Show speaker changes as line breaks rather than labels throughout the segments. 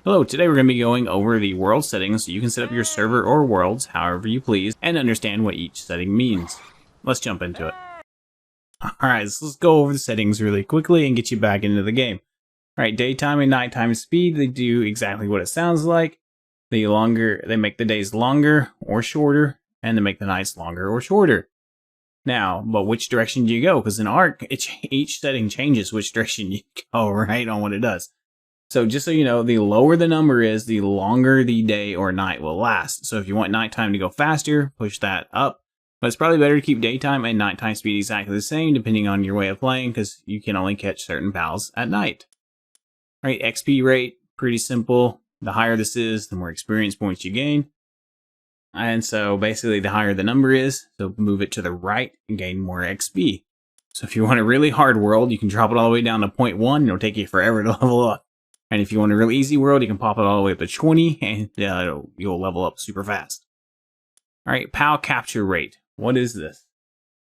Hello, today we're going to be going over the world settings so you can set up your server or worlds however you please and understand what each setting means. Let's jump into it. Alright, so let's go over the settings really quickly and get you back into the game. Alright, daytime and nighttime speed, they do exactly what it sounds like. They make the days longer or shorter, and they make the nights longer or shorter. Now, but which direction do you go? Because in Arc, each setting changes which direction you go, right, on what it does. So just so you know, the lower the number is, the longer the day or night will last. So if you want nighttime to go faster, push that up. But it's probably better to keep daytime and nighttime speed exactly the same, depending on your way of playing, because you can only catch certain pals at night. All right, XP rate, pretty simple. The higher this is, the more experience points you gain. And so basically the higher the number is, so move it to the right and gain more XP. So if you want a really hard world, you can drop it all the way down to 0.1, and it'll take you forever to level up. And if you want a really easy world, you can pop it all the way up to 20, and you'll level up super fast. Alright, PAL capture rate. What is this?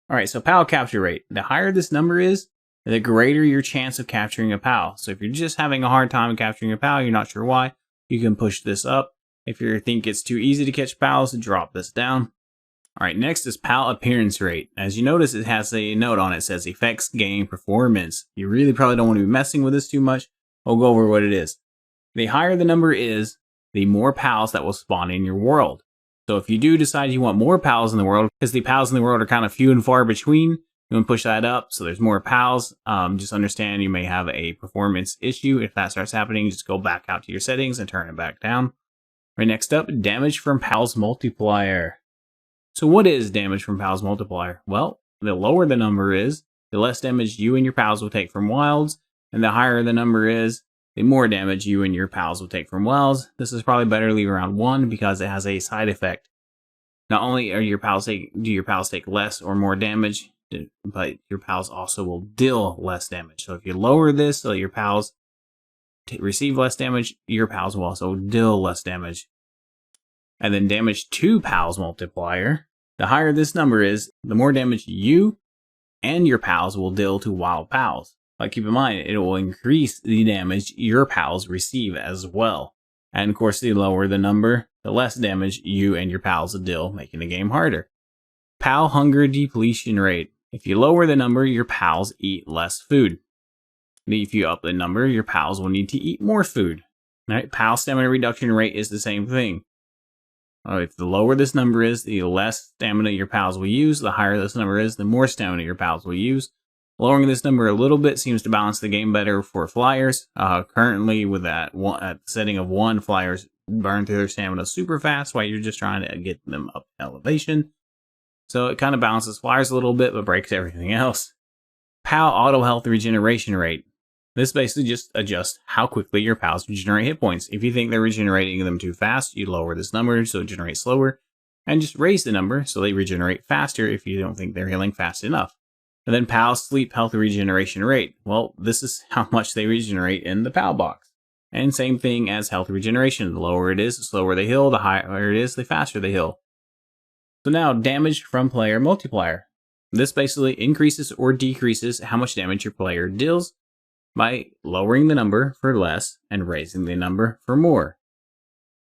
Alright, so PAL capture rate. The higher this number is, the greater your chance of capturing a PAL. So if you're just having a hard time capturing a PAL, you're not sure why, you can push this up. If you think it's too easy to catch PALs, drop this down. Alright, next is PAL appearance rate. As you notice, it has a note on it that says effects gain performance. You really probably don't want to be messing with this too much. We'll go over what it is. The higher the number is, the more PALs that will spawn in your world. So if you do decide you want more PALs in the world, because the PALs in the world are kind of few and far between, you want to push that up so there's more PALs. Just understand you may have a performance issue. If that starts happening, just go back out to your settings and turn it back down. Right, next up, damage from PAL's multiplier. So what is damage from PAL's multiplier? Well, the lower the number is, the less damage you and your PALs will take from wilds. And the higher the number is, the more damage you and your pals will take from wells. This is probably better to leave around 1 because it has a side effect. Not only do your pals take less or more damage, but your pals also will deal less damage. So if you lower this so your pals receive less damage, your pals will also deal less damage. And then damage to pals multiplier. The higher this number is, the more damage you and your pals will deal to wild pals. But keep in mind, it will increase the damage your pals receive as well. And of course, the lower the number, the less damage you and your pals will deal, making the game harder. Pal hunger depletion rate. If you lower the number, your pals eat less food. If you up the number, your pals will need to eat more food. Right? Pal stamina reduction rate is the same thing. If the lower this number is, the less stamina your pals will use. The higher this number is, the more stamina your pals will use. Lowering this number a little bit seems to balance the game better for flyers. Currently, with that setting of 1, flyers burn through their stamina super fast while you're just trying to get them up to elevation. So it kind of balances flyers a little bit, but breaks everything else. PAL auto health regeneration rate. This basically just adjusts how quickly your pals regenerate hit points. If you think they're regenerating them too fast, you lower this number so it generates slower, and just raise the number so they regenerate faster if you don't think they're healing fast enough. And then PAL sleep health regeneration rate. Well, this is how much they regenerate in the PAL box. And same thing as health regeneration. The lower it is, the slower they heal. The higher it is, the faster they heal. So now, damage from player multiplier. This basically increases or decreases how much damage your player deals by lowering the number for less and raising the number for more.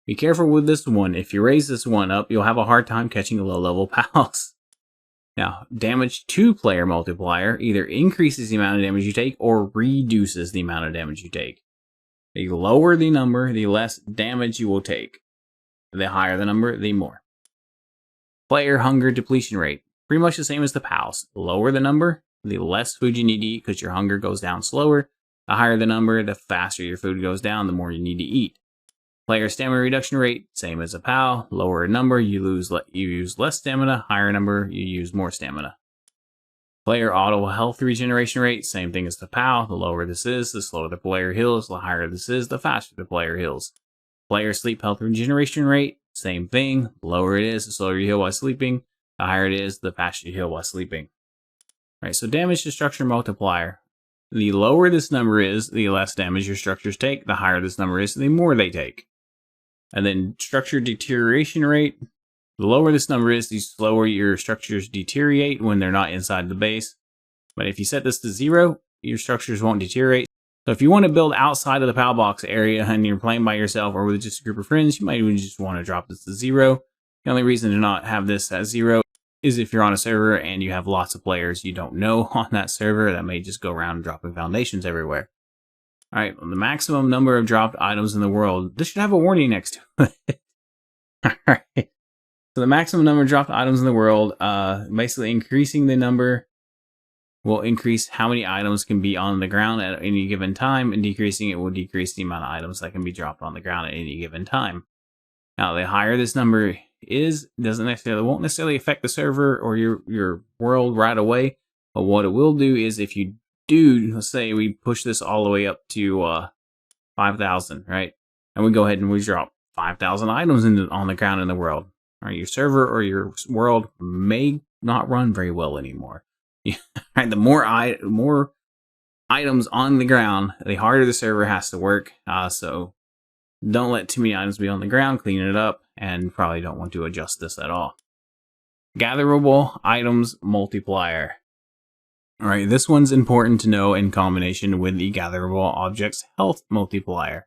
Be careful with this one. If you raise this one up, you'll have a hard time catching low-level pals. Now, damage to player multiplier either increases the amount of damage you take or reduces the amount of damage you take. The lower the number, the less damage you will take. The higher the number, the more. Player hunger depletion rate. Pretty much the same as the pals. The lower the number, the less food you need to eat because your hunger goes down slower. The higher the number, the faster your food goes down, the more you need to eat. Player stamina reduction rate, same as a PAL. Lower number, you use less stamina. Higher number, you use more stamina. Player auto health regeneration rate, same thing as the PAL. The lower this is, the slower the player heals. The higher this is, the faster the player heals. Player sleep health regeneration rate, same thing. The lower it is, the slower you heal while sleeping. The higher it is, the faster you heal while sleeping. Alright, so damage to structure multiplier. The lower this number is, the less damage your structures take. The higher this number is, the more they take. And then structure deterioration rate. The lower this number is, the slower your structures deteriorate when they're not inside the base. But if you set this to 0, your structures won't deteriorate. So if you want to build outside of the PAL box area and you're playing by yourself or with just a group of friends, you might even just want to drop this to 0. The only reason to not have this at 0 is if you're on a server and you have lots of players you don't know on that server that may just go around dropping foundations everywhere. Alright, well, the maximum number of dropped items in the world. This should have a warning next to it. Alright. So the maximum number of dropped items in the world, basically increasing the number will increase how many items can be on the ground at any given time, and decreasing it will decrease the amount of items that can be dropped on the ground at any given time. Now, the higher this number is, won't necessarily affect the server or your world right away, but what it will do is if you do, let's say we push this all the way up to 5,000, right? And we go ahead and we drop 5,000 items on the ground in the world. All right, your server or your world may not run very well anymore. Right, the more items on the ground, the harder the server has to work. So don't let too many items be on the ground. Clean it up, and probably don't want to adjust this at all. Gatherable items multiplier. All right, this one's important to know in combination with the gatherable objects health multiplier.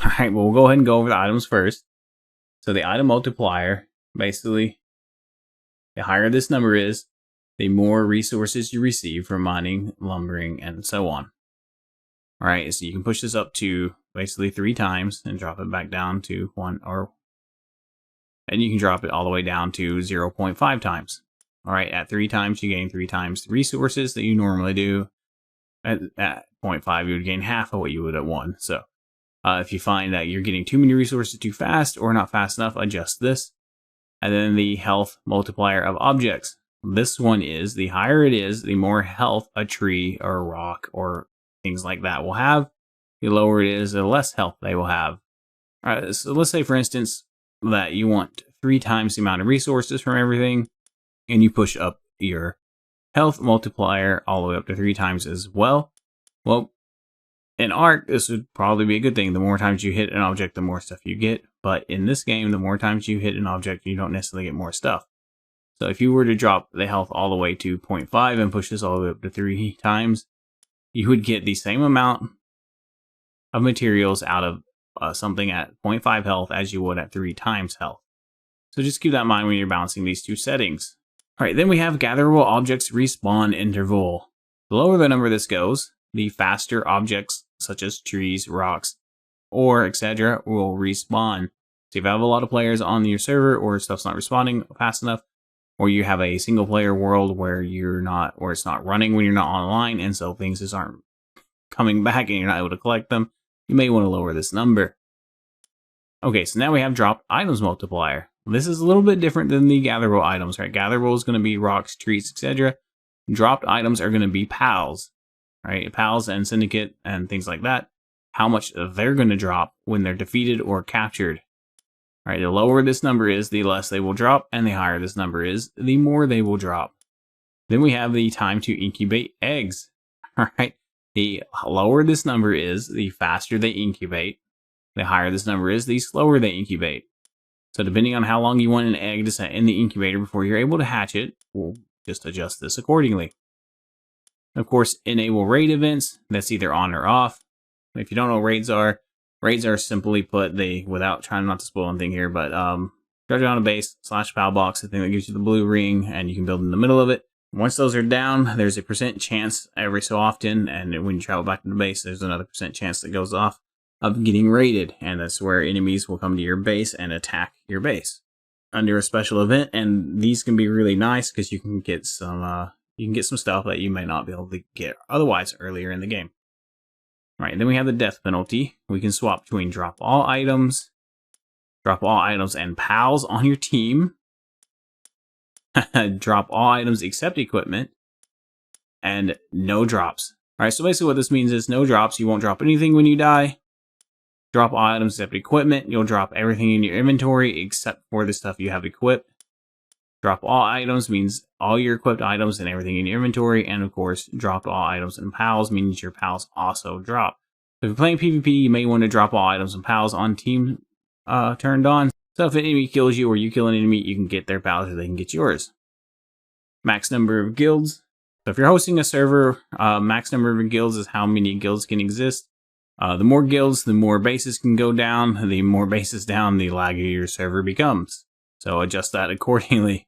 All right, well, we'll go ahead and go over the items first. So the item multiplier, basically, the higher this number is, the more resources you receive from mining, lumbering, and so on. All right, so you can push this up to basically 3 times and drop it back down to 1, and you can drop it all the way down to 0.5 times. All right, at 3 times, you gain 3 times the resources that you normally do. At 0.5, you would gain half of what you would at 1. So if you find that you're getting too many resources too fast or not fast enough, adjust this. And then the health multiplier of objects. This one is, the higher it is, the more health a tree or a rock or things like that will have. The lower it is, the less health they will have. All right, so let's say, for instance, that you want 3 times the amount of resources from everything, and you push up your health multiplier all the way up to 3 times as well. Well, in Ark, this would probably be a good thing. The more times you hit an object, the more stuff you get. But in this game, the more times you hit an object, you don't necessarily get more stuff. So if you were to drop the health all the way to 0.5 and push this all the way up to 3 times, you would get the same amount of materials out of something at 0.5 health as you would at 3 times health. So just keep that in mind when you're balancing these two settings. Alright, then we have gatherable objects respawn interval. The lower the number this goes, the faster objects such as trees, rocks, or etc. will respawn. So if you have a lot of players on your server or stuff's not responding fast enough, or you have a single player world where it's not running when you're not online, and so things just aren't coming back and you're not able to collect them, you may want to lower this number. Okay, so now we have dropped items multiplier. This is a little bit different than the gatherable items, right? Gatherable is going to be rocks, trees, etc. Dropped items are going to be PALs, right? PALs and syndicate and things like that. How much they're going to drop when they're defeated or captured. All right, the lower this number is, the less they will drop, and the higher this number is, the more they will drop. Then we have the time to incubate eggs. All right, the lower this number is, the faster they incubate. The higher this number is, the slower they incubate. So depending on how long you want an egg to set in the incubator before you're able to hatch it, we'll just adjust this accordingly. Of course, enable raid events. That's either on or off. If you don't know what raids are simply put, without trying not to spoil anything here, but drop down a base / PAL box, the thing that gives you the blue ring, and you can build in the middle of it. Once those are down, there's a % chance every so often, and when you travel back to the base, there's another % chance that goes off of getting raided, and that's where enemies will come to your base and attack your base under a special event. And these can be really nice because you can get some stuff that you may not be able to get otherwise earlier in the game. All right, then we have the death penalty. We can swap between drop all items and PALs on your team, drop all items except equipment, and no drops. All right, so basically what this means is no drops. You won't drop anything when you die. Drop all items except equipment. You'll drop everything in your inventory except for the stuff you have equipped. Drop all items means all your equipped items and everything in your inventory. And of course, drop all items and PALs means your PALs also drop. So if you're playing PvP, you may want to drop all items and PALs on team turned on. So if an enemy kills you or you kill an enemy, you can get their PALs or they can get yours. Max number of guilds, So if you're hosting a server, max number of guilds is how many guilds can exist. The more guilds, the more bases can go down. The more bases down, the laggier your server becomes. So adjust that accordingly.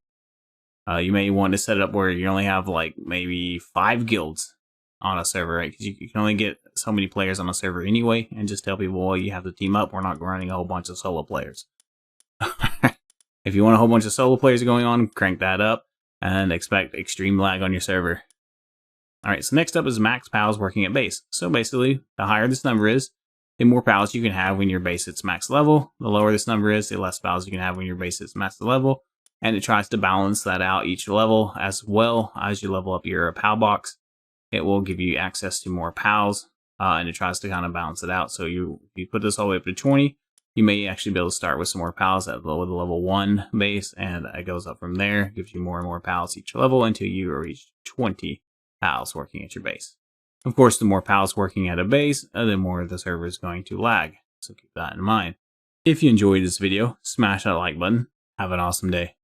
You may want to set it up where you only have like maybe 5 guilds on a server, right? Because you can only get so many players on a server anyway, and just tell people, well, you have to team up. We're not running a whole bunch of solo players. If you want a whole bunch of solo players going on, crank that up and expect extreme lag on your server. Alright, so next up is max pals working at base. So basically, the higher this number is, the more pals you can have when your base hits max level. The lower this number is, the less pals you can have when your base hits max level. And it tries to balance that out each level as well as you level up your pal box. It will give you access to more pals, and it tries to kind of balance it out. So if you put this all the way up to 20, you may actually be able to start with some more pals at the level 1 base, and it goes up from there, gives you more and more pals each level until you reach 20 pals working at your base. Of course, the more pals working at a base, the more the server is going to lag. So keep that in mind. If you enjoyed this video, smash that like button. Have an awesome day.